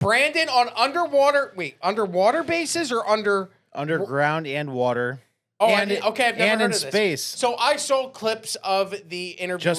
Brandon on underwater bases or underground and water. Oh, and okay, I've never and heard in of space. This. So I saw clips of the interview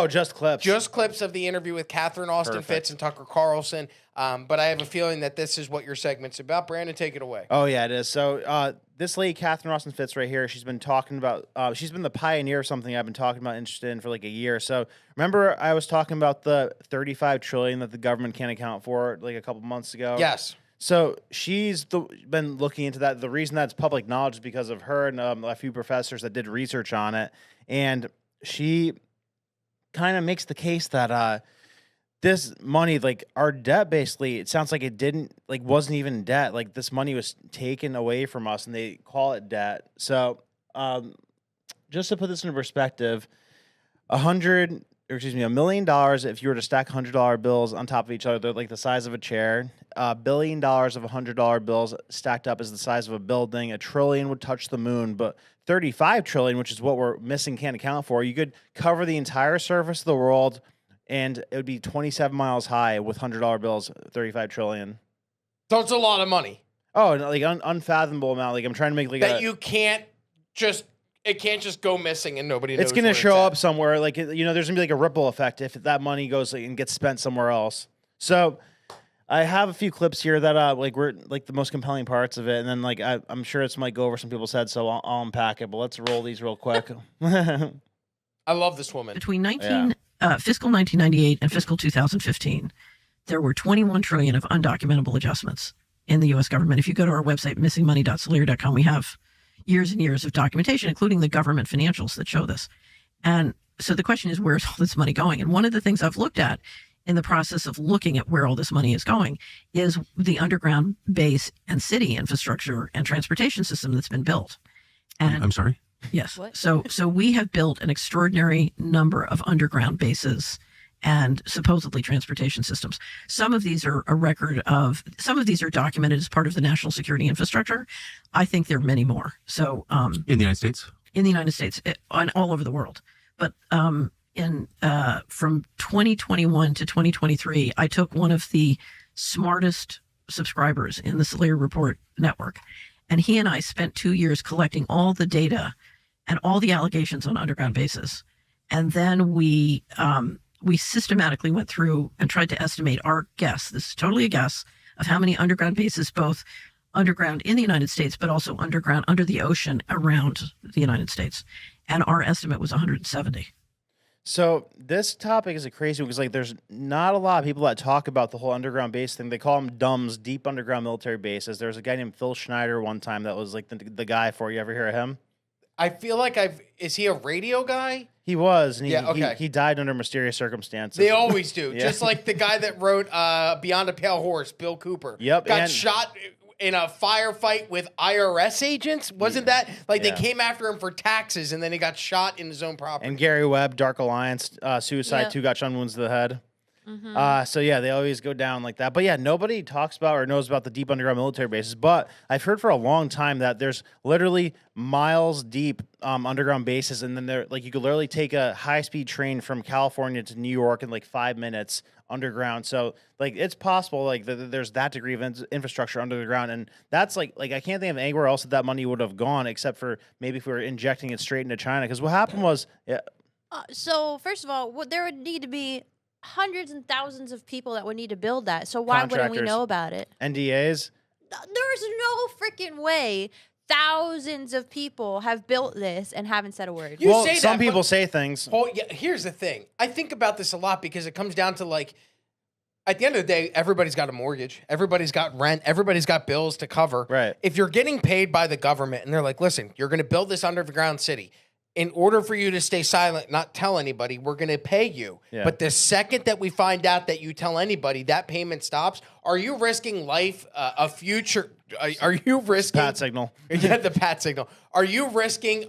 just clips. Just clips of the interview with Catherine Austin Fitts and Tucker Carlson. But I have a feeling that this is what your segment's about. Brandon, take it away. Oh yeah, it is. So this lady, Catherine Austin Fitts, right here, she's been talking about. She's been the pioneer of something I've been talking about, interested in for like a year. So remember, I was talking about the $35 trillion that the government can't account for like a couple months ago. Yes. So she's been looking into that. The reason that's public knowledge is because of her and a few professors that did research on it. And she kind of makes the case that this money, like our debt, basically, it sounds like it wasn't even debt. Like this money was taken away from us and they call it debt. So just to put this into perspective, $1 million, if you were to stack $100 bills on top of each other, they're like the size of a chair. $1 billion of $100 bills stacked up is the size of a building. $1 trillion would touch the moon, but $35 trillion, which is what we're missing, can't account for. You could cover the entire surface of the world, and it would be 27 miles high with $100 bills, $35 trillion. So it's a lot of money. Oh, like unfathomable amount. Like I'm trying to make like that you can't just. It can't just go missing and nobody knows. It's going to show up somewhere. Like, there's going to be like a ripple effect if that money goes and gets spent somewhere else. So I have a few clips here that were like the most compelling parts of it. And then like, I'm sure it's might go over some people's heads, so I'll unpack it, but let's roll these real quick. I love this woman. Between fiscal 1998 and fiscal 2015, there were 21 trillion of undocumentable adjustments in the U.S. government. If you go to our website, missingmoney.solera.com, we have years and years of documentation, including the government financials that show this. And so the question is, where's all this money going? And one of the things I've looked at in the process of looking at where all this money is going is the underground base and city infrastructure and transportation system that's been built. And I'm sorry? Yes. What? So we have built an extraordinary number of underground bases and supposedly transportation systems. Some of these are some of these are documented as part of the national security infrastructure. I think there are many more. So in the United States? In the United States, and all over the world. But from 2021 to 2023, I took one of the smartest subscribers in the Solera Report network, and he and I spent 2 years collecting all the data and all the allegations on underground bases. And then we systematically went through and tried to estimate our guess. This is totally a guess of how many underground bases, both underground in the United States, but also underground under the ocean around the United States. And our estimate was 170. So this topic is a crazy one because like there's not a lot of people that talk about the whole underground base thing. They call them DUMBs, deep underground military bases. There's a guy named Phil Schneider one time that was like the guy for you. Ever hear of him? I feel like is he a radio guy? He was, and he died under mysterious circumstances. They always do. Just like the guy that wrote Beyond a Pale Horse, Bill Cooper. Yep. Got shot in a firefight with IRS agents. Wasn't that? Like they came after him for taxes, and then he got shot in his own property. And Gary Webb, Dark Alliance, suicide, 2 gunshot wounds to the head. Mm-hmm. So yeah, they always go down like that. But yeah, nobody talks about or knows about the deep underground military bases. But I've heard for a long time that there's literally miles deep underground bases, and then they're like you could literally take a high-speed train from California to New York in like 5 minutes underground. So like it's possible like there's that degree of infrastructure under the ground, and that's like I can't think of anywhere else that money would have gone except for maybe if we were injecting it straight into China. Because what happened was so first of all, there would need to be hundreds and thousands of people that would need to build that. So why wouldn't we know about it? NDAs? There's no freaking way thousands of people have built this and haven't said a word. Some people say things. Oh, yeah, here's the thing. I think about this a lot because it comes down to like, at the end of the day, everybody's got a mortgage. Everybody's got rent. Everybody's got bills to cover. Right. If you're getting paid by the government and they're like, listen, you're going to build this underground city. In order for you to stay silent, not tell anybody, we're going to pay you. Yeah. But the second that we find out that you tell anybody, that payment stops. Are you risking life, a future Are you risking Pat signal? Yeah, the pat signal. Are you risking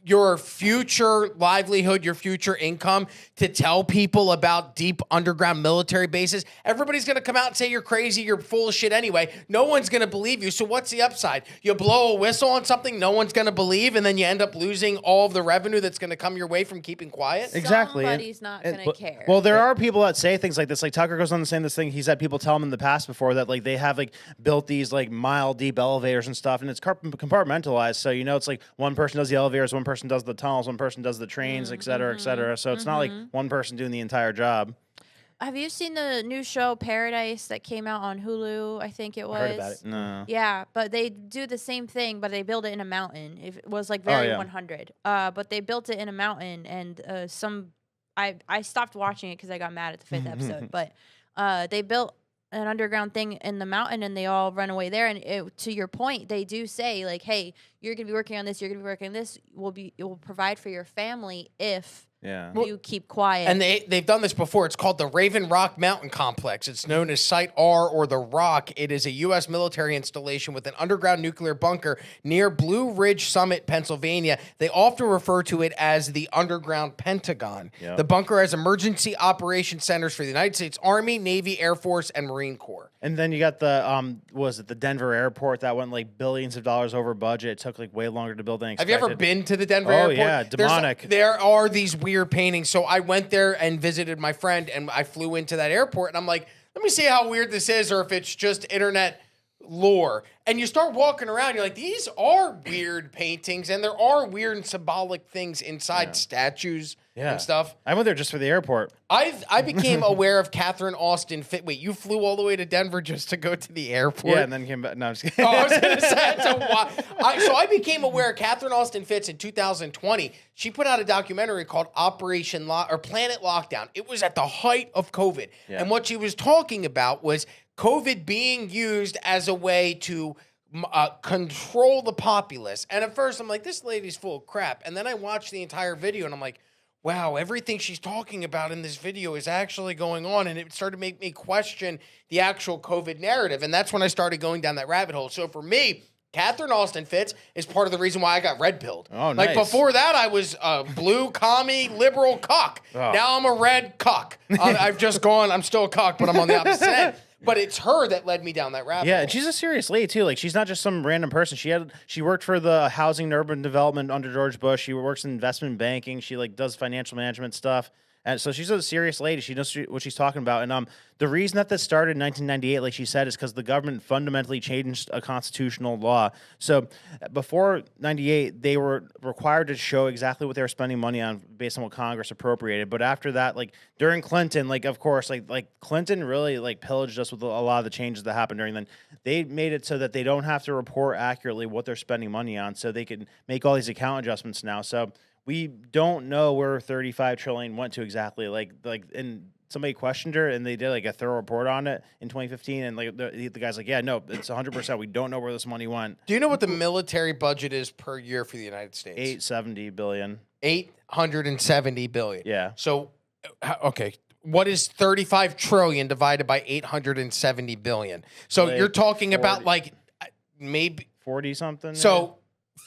your future livelihood, your future income to tell people about deep underground military bases? Everybody's going to come out and say you're crazy, you're full of shit anyway. No one's going to believe you. So what's the upside? You blow a whistle on something no one's going to believe, and then you end up losing all of the revenue that's going to come your way from keeping quiet? Exactly. Somebody's not going to care. Well, there are people that say things like this. Like Tucker goes on to saying this thing. He's had people tell him in the past before that like they have like built these like mile deep elevators and stuff, and it's compartmentalized. So it's like one person does the elevators, one person does the tunnels, one person does the trains, et cetera, et cetera. So it's not like one person doing the entire job. Have you seen the new show Paradise that came out on Hulu? I think it was. I heard about it. No. Yeah, but they do the same thing, but they build it in a mountain. It was like very 100. But they built it in a mountain, and I stopped watching it because I got mad at the 5th episode. But they built an underground thing in the mountain, and they all run away there. And to your point, they do say like, "Hey, you're gonna be working on this. You're gonna be working on this. It will provide for your family if." Yeah. You keep quiet. And they've done this before. It's called the Raven Rock Mountain Complex. It's known as Site R or the Rock. It is a U.S. military installation with an underground nuclear bunker near Blue Ridge Summit, Pennsylvania. They often refer to it as the underground Pentagon. Yep. The bunker has emergency operation centers for the United States Army, Navy, Air Force, and Marine Corps. And then you got the the Denver airport that went like billions of dollars over budget. It took like way longer to build than expected. Have you ever been to the Denver airport? Oh yeah, demonic. There are these weird paintings. So I went there and visited my friend, and I flew into that airport, and I'm like, let me see how weird this is, or if it's just internet lore. And you start walking around, you're like, these are weird paintings, and there are weird and symbolic things inside statues and stuff. I went there just for the airport. I became aware of Catherine Austin Fitts. Wait, you flew all the way to Denver just to go to the airport? Yeah, and then came back. No, I'm just kidding. Oh, I was going to say, so I became aware of Catherine Austin Fitts in 2020. She put out a documentary called Planet Lockdown. It was at the height of COVID. Yeah. And what she was talking about was COVID being used as a way to control the populace. And at first, I'm like, this lady's full of crap. And then I watched the entire video, and I'm like, wow, everything she's talking about in this video is actually going on. And it started to make me question the actual COVID narrative. And that's when I started going down that rabbit hole. So for me, Catherine Austin Fitts is part of the reason why I got red-pilled. Oh, nice. Like, before that, I was a blue, commie, liberal cuck. Oh. Now I'm a red cuck. I'm still a cuck, but I'm on the opposite end. But it's her that led me down that rabbit hole. Yeah, and she's a serious lady, too. Like, she's not just some random person. She worked for the Housing and Urban Development under George Bush. She works in investment banking. She, does financial management stuff. And so she's a serious lady. She knows what she's talking about. And the reason that this started in 1998, like she said, is because the government fundamentally changed a constitutional law. So before 98, they were required to show exactly what they were spending money on based on what Congress appropriated. But after that, during Clinton, of course, Clinton really pillaged us with a lot of the changes that happened during then. They made it so that they don't have to report accurately what they're spending money on, so they can make all these account adjustments now. So we don't know where $35 trillion went to exactly. And somebody questioned her, and they did a thorough report on it in 2015. And the guy's like, yeah, no, it's 100%. We don't know where this money went. Do you know what the military budget is per year for the United States? $870 billion. $870 billion. Yeah. So, okay. What is 35 trillion divided by 870 billion? So you're talking 40. About maybe 40 something. So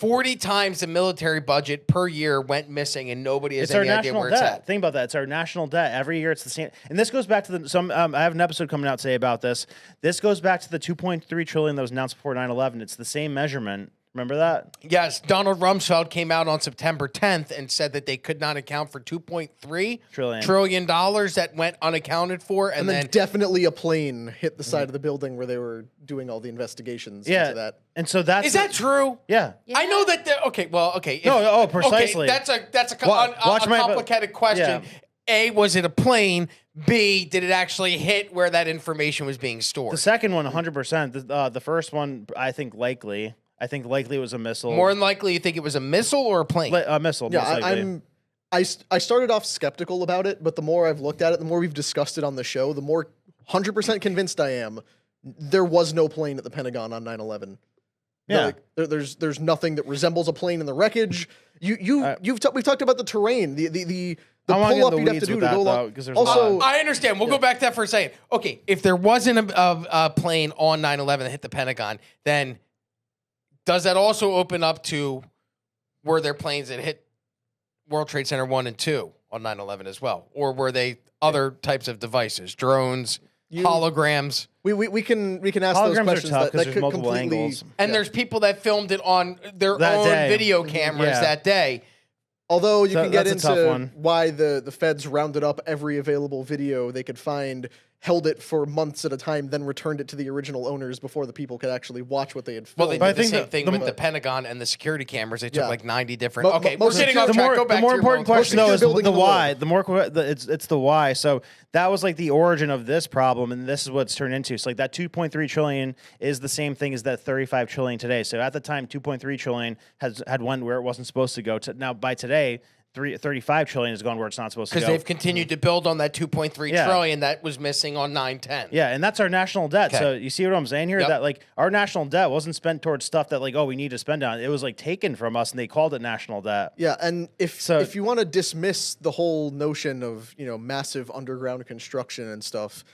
40 times the military budget per year went missing, and nobody has any idea where it's at. Think about that. It's our national debt. Every year it's the same. And this goes back to I have an episode coming out today about this. This goes back to the 2.3 trillion that was announced before 9/11. It's the same measurement. Remember that? Yes. Donald Rumsfeld came out on September 10th and said that they could not account for $2.3 trillion that went unaccounted for. And then definitely a plane hit the side of the building where they were doing all the investigations into that. And so that's... Is that true? Yeah. I know that... Okay. Precisely. Okay, that's a complicated question. Yeah. A, was it a plane? B, did it actually hit where that information was being stored? The second one, 100%. The first one, I think likely it was a missile. More than likely, you think it was a missile or a plane? A missile. Yeah, I started off skeptical about it, but the more I've looked at it, the more we've discussed it on the show, the more 100% convinced I am there was no plane at the Pentagon on 9/11. Yeah. There's nothing that resembles a plane in the wreckage. We've talked about the terrain, the pull up you'd have to do to go along. Also, I understand. We'll go back to that for a second. Okay, if there wasn't a plane on 9/11 that hit the Pentagon, then does that also open up to were there planes that hit World Trade Center 1 and 2 on 9/11 as well, or were they other types of devices, drones, holograms? We can ask holograms those questions are tough that there's could multiple completely angles. And there's people that filmed it on their That own day. video cameras that day. Although you So can get that's a tough into one. why the feds rounded up every available video they could find, held it for months at a time, then returned it to the original owners before the people could actually watch what they had Well, filmed. they did the same thing with the Pentagon and the security cameras. They took Yeah. like 90 different. Okay, we're most sitting of off the track. Go back the more to your important military. question though is building the in the why. The more it's the why. So that was like the origin of this problem, and this is what it's turned into. So like that 2.3 trillion is the same thing as that 35 trillion today. So at the time, 2.3 trillion had went where it wasn't supposed to go. Now by today, 35 trillion has gone where it's not supposed to go. Because they've continued to build on that 2.3 trillion that was missing on 9/10. Yeah, and that's our national debt. Okay. So you see what I'm saying here? Yep. That like our national debt wasn't spent towards stuff that like, oh, we need to spend on. It was like taken from us, and they called it national debt. Yeah, and if you want to dismiss the whole notion of massive underground construction and stuff,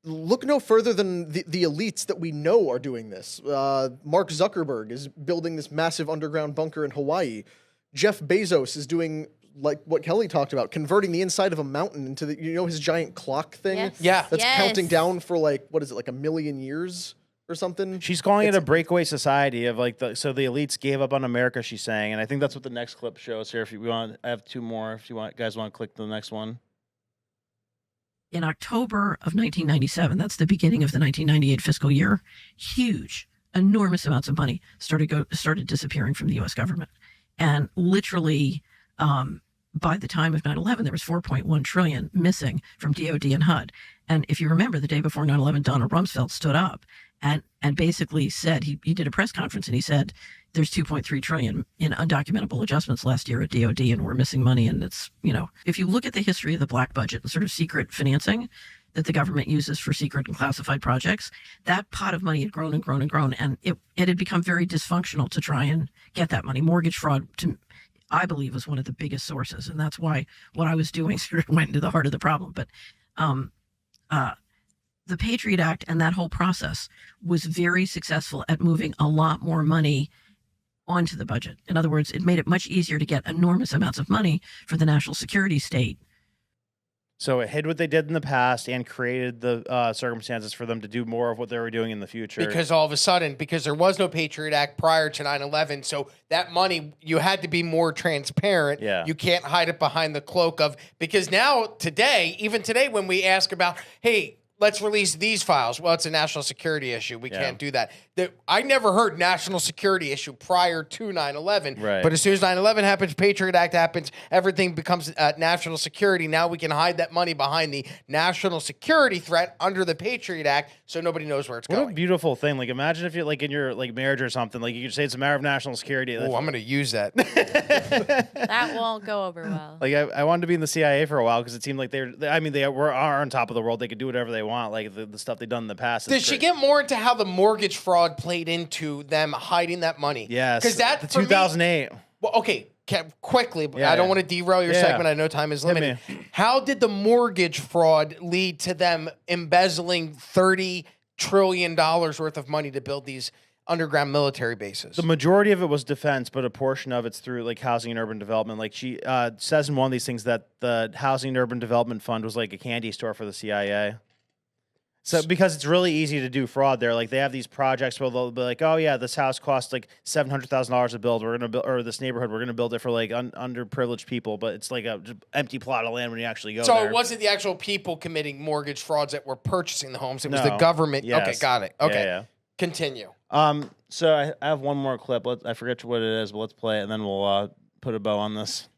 look no further than the elites that we know are doing this. Mark Zuckerberg is building this massive underground bunker in Hawaii. Jeff Bezos is doing like what Kelly talked about, converting the inside of a mountain into his giant clock thing. Yes. Yeah. That's counting down for like, what is it, like 1 million years or something? She's calling it a breakaway society of like the elites gave up on America, she's saying, and I think that's what the next clip shows here. If you want, I have 2 more. If you guys want to click the next one. In October of 1997, that's the beginning of the 1998 fiscal year, enormous amounts of money started disappearing from the U.S. government. And literally, by the time of 9/11, there was 4.1 trillion missing from DOD and HUD. And if you remember, the day before 9/11, Donald Rumsfeld stood up and basically said, he did a press conference and he said, there's 2.3 trillion in undocumentable adjustments last year at DOD, and we're missing money. And it's, if you look at the history of the black budget, the sort of secret financing that the government uses for secret and classified projects, that pot of money had grown and grown and grown, and it had become very dysfunctional to try and get that money. Mortgage fraud, I believe, was one of the biggest sources, and that's why what I was doing sort of went into the heart of the problem. But the Patriot Act and that whole process was very successful at moving a lot more money onto the budget. In other words, it made it much easier to get enormous amounts of money for the national security state. So it hid what they did in the past and created the circumstances for them to do more of what they were doing in the future. Because all of a sudden, because there was no Patriot Act prior to 9/11, so that money, you had to be more transparent. Yeah. You can't hide it behind the cloak of, because now, even today, when we ask about, hey, let's release these files. Well, it's a national security issue. We can't do that. I never heard national security issue prior to 9/11. Right. But as soon as 9/11 happens, Patriot Act happens, everything becomes national security. Now we can hide that money behind the national security threat under the Patriot Act, so nobody knows where it's going. What a beautiful thing. Like, imagine if you're like in your like marriage or something, like you could say it's a matter of national security. Oh, I'm going to use that. That won't go over well. Like I wanted to be in the CIA for a while because it seemed like they are on top of the world. They could do whatever they want. Like the stuff they've done in the past. Did she get more into how the mortgage fraud played into them hiding that money? Yes. Because that, the for 2008. Me, well, okay, quickly, but Yeah, I don't yeah. want to derail your Yeah. segment. I know time is limited. How did the mortgage fraud lead to them embezzling $30 trillion worth of money to build these underground military bases? The majority of it was defense, but a portion of it's through like housing and urban development. Like she says in one of these things that the Housing and Urban Development Fund was like a candy store for the CIA. So because it's really easy to do fraud there, like they have these projects where they'll be like, oh yeah, this house costs like $700,000 to build. We're gonna build, or this neighborhood, we're gonna build it for like underprivileged people, but it's like a just empty plot of land when you actually go So there. it wasn't the actual people committing mortgage frauds that were purchasing the homes. It was the No. government. Yes. Okay, got it. Okay, Yeah. continue. So I have one more clip. I forget what it is, but let's play it and then we'll put a bow on this.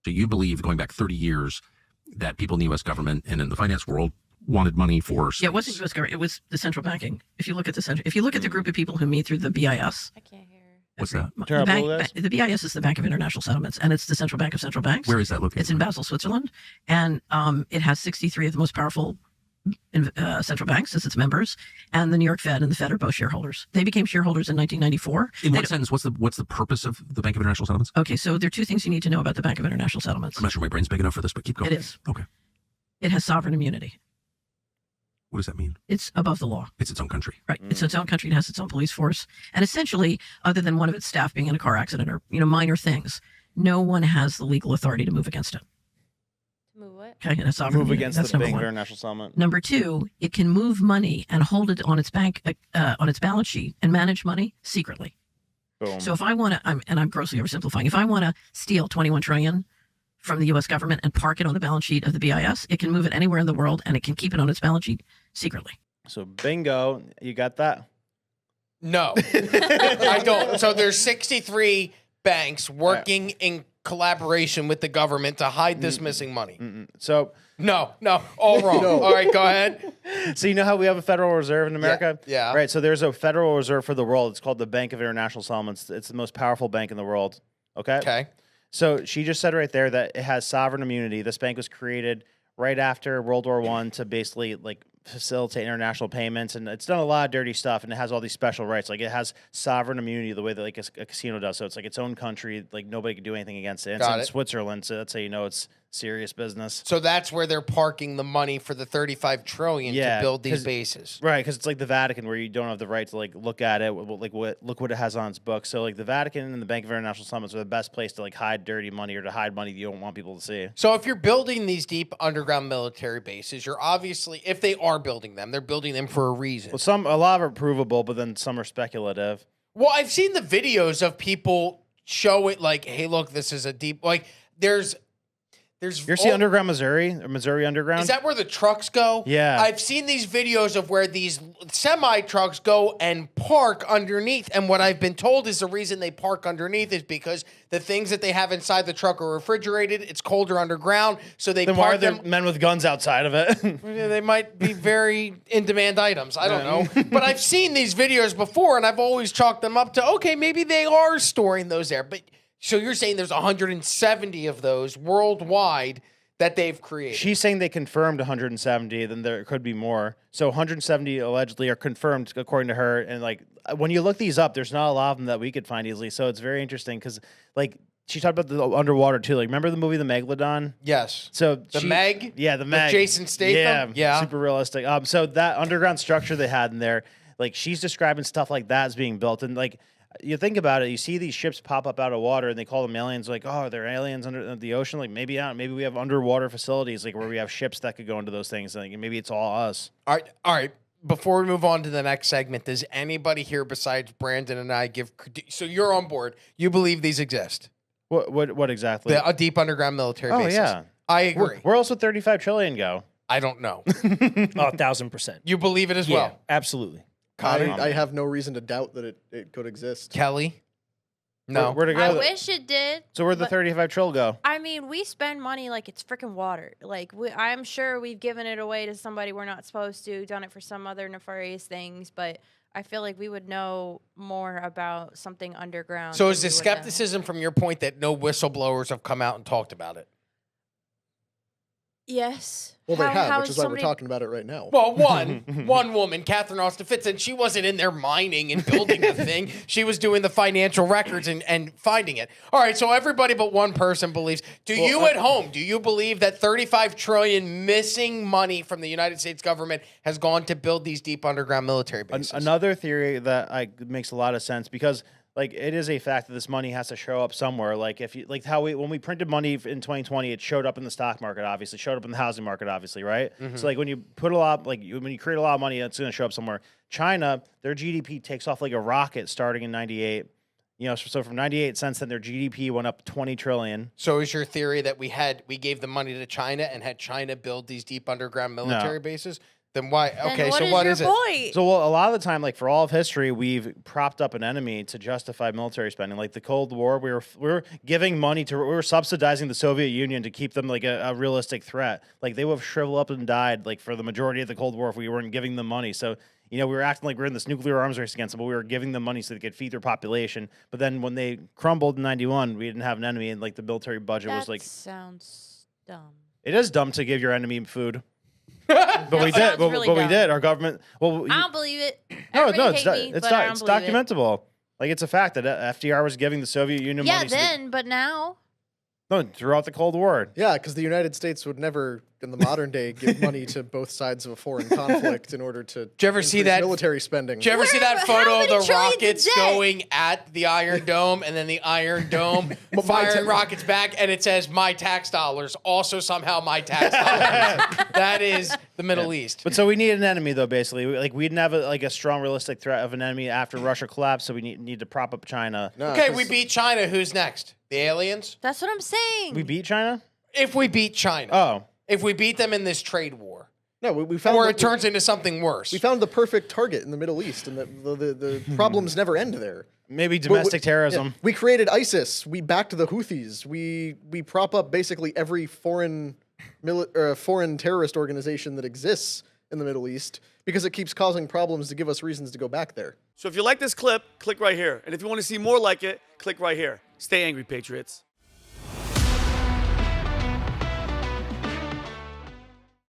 So you believe, going back 30 years, that people in the U.S. government and in the finance world wanted money for space? Yeah, it wasn't U.S. government. It was the central banking. If you look at the group of people who meet through the BIS. I can't hear. What's that? The BIS is the Bank of International Settlements, and it's the central bank of central banks. Where is that located? It's in Basel, Switzerland, and it has 63 of the most powerful central banks as its members, and the New York Fed and the Fed are both shareholders. They became shareholders in 1994. In one sentence, what's the purpose of the Bank of International Settlements? Okay, so there are two things you need to know about the Bank of International Settlements. I'm not sure my brain's big enough for this, but keep going. It is. Okay. It has sovereign immunity. What does that mean? It's above the law. It's its own country. Right. It's its own country. It has its own police force. And essentially, other than one of its staff being in a car accident or, minor things, no one has the legal authority to move against it. Move what? Okay, and a sovereign Move immunity. against That's the number Bank of one. International Settlement. Number two, it can move money and hold it on its on its balance sheet and manage money secretly. Boom. So if I want to, and I'm grossly oversimplifying, if I want to steal 21 trillion from the U.S. government and park it on the balance sheet of the BIS, it can move it anywhere in the world and it can keep it on its balance sheet secretly. So bingo, you got that? No, I don't. So there's 63 banks working in collaboration with the government to hide this missing money. So No, all wrong. No. All right, go ahead. So you know how we have a Federal Reserve in America? Yeah. Right. So there's a Federal Reserve for the world. It's called the Bank of International Settlements. It's the most powerful bank in the world. Okay. Okay. So she just said right there that it has sovereign immunity. This bank was created right after World War I to basically facilitate international payments, and it's done a lot of dirty stuff, and it has all these special rights. Like it has sovereign immunity the way that a casino does. So it's like its own country. Like nobody can do anything against it. It's in Switzerland, so that's how you know it's serious business. So that's where they're parking the money for the 35 trillion to build these bases. Right, because it's like the Vatican where you don't have the right to look at it, look what it has on its books. So the Vatican and the Bank of International Settlements are the best place to hide dirty money or to hide money you don't want people to see. So if you're building these deep underground military bases, you're obviously, if they are building them, they're building them for a reason. Well, a lot of are provable, but then some are speculative. Well, I've seen the videos of people show it hey, look, this is a deep, there's You ever see Underground Missouri or Missouri Underground? Is that where the trucks go? Yeah. I've seen these videos of where these semi-trucks go and park underneath. And what I've been told is the reason they park underneath is because the things that they have inside the truck are refrigerated. It's colder underground. So they then park why are there them. men with guns outside of it? They might be very in-demand items. I don't know. But I've seen these videos before, and I've always chalked them up to, okay, maybe they are storing those there. But so you're saying there's 170 of those worldwide that they've created? She's saying they confirmed 170, then there could be more. So 170 allegedly are confirmed according to her. And when you look these up, there's not a lot of them that we could find easily. So it's very interesting because she talked about the underwater too. Remember the movie The Megalodon? Yes. So the Meg? Yeah, the Meg. With Jason Statham? Yeah. Super realistic. So that underground structure they had in there, she's describing stuff like that as being built. And you think about it, you see these ships pop up out of water and they call them aliens. Oh, they're aliens under the ocean. Maybe not. Maybe we have underwater facilities where we have ships that could go into those things. Maybe it's all us. All right. Before we move on to the next segment, does anybody here besides Brandon and I so you're on board? You believe these exist? What exactly? A deep underground military bases. Oh, yeah. I agree. Where else would 35 trillion go? I don't know. 1,000%. You believe it as well? Absolutely. I have no reason to doubt that it could exist. Kelly? No. Where'd it go? I wish it did. So where'd the 35 trill go? I mean, we spend money like it's freaking water. I'm sure we've given it away to somebody we're not supposed to, done it for some other nefarious things, but I feel like we would know more about something underground. So is the skepticism from your point that no whistleblowers have come out and talked about it? Yes. Well, they have, which is why we're talking about it right now. Well, one woman, Catherine Austin Fitts, and she wasn't in there mining and building the thing. She was doing the financial records and finding it. All right, so everybody but one person believes. Do you believe that 35 trillion missing money from the United States government has gone to build these deep underground military bases? Another theory that makes a lot of sense because it is a fact that this money has to show up somewhere. If you when we printed money in 2020, it showed up in the stock market, obviously, showed up in the housing market, obviously, right? Mm-hmm. So when you put a lot, when you create a lot of money, it's going to show up somewhere. China, their GDP takes off like a rocket starting in '98. So from 98 cents, then their GDP went up 20 trillion. So is your theory that we gave the money to China and had China build these deep underground military babases? Then why? Okay, so what is it? Point? So a lot of the time, for all of history, we've propped up an enemy to justify military spending. The Cold War, we were giving money we were subsidizing the Soviet Union to keep them a realistic threat. They would have shriveled up and died for the majority of the Cold War if we weren't giving them money. So we were acting like we were in this nuclear arms race against them, but we were giving them money so they could feed their population. But then when they crumbled in '91, we didn't have an enemy, and the military budget was That sounds dumb. It is dumb to give your enemy food. But we did. sounds But, really but we dumb. did. Our government. Well, I don't believe it. no, Everybody it's hate me, it's but I don't it's believe it. documentable. Like it's a fact that FDR was giving the Soviet Union Yeah, money. then, but now. No, throughout the Cold War. Yeah, because the United States would never, in the modern day, give money to both sides of a foreign conflict in order to Did you ever see increase that military spending. Did you ever see that How photo of many the trillions rockets a day? going at the Iron Dome and then the Iron Dome firing rockets back and it says my tax dollars, also somehow my tax dollars. That is the Middle East. But so we need an enemy, though. Basically, we didn't have a strong, realistic threat of an enemy after Russia collapsed. So we need to prop up China. No, Okay, 'cause we beat China. Who's next? The aliens? That's what I'm saying. We beat China. If we beat China. Oh, If we beat them in this trade war. No, we found Or the- it turns into something worse. we found the perfect target in the Middle East, and the problems never end there. maybe But domestic yeah, terrorism. we created ISIS. We backed the Houthis. We prop up basically every foreign terrorist organization that exists in the Middle East because it keeps causing problems to give us reasons to go back there. So if you like this clip, click right here. And if you want to see more like it, click right here. Stay angry, Patriots.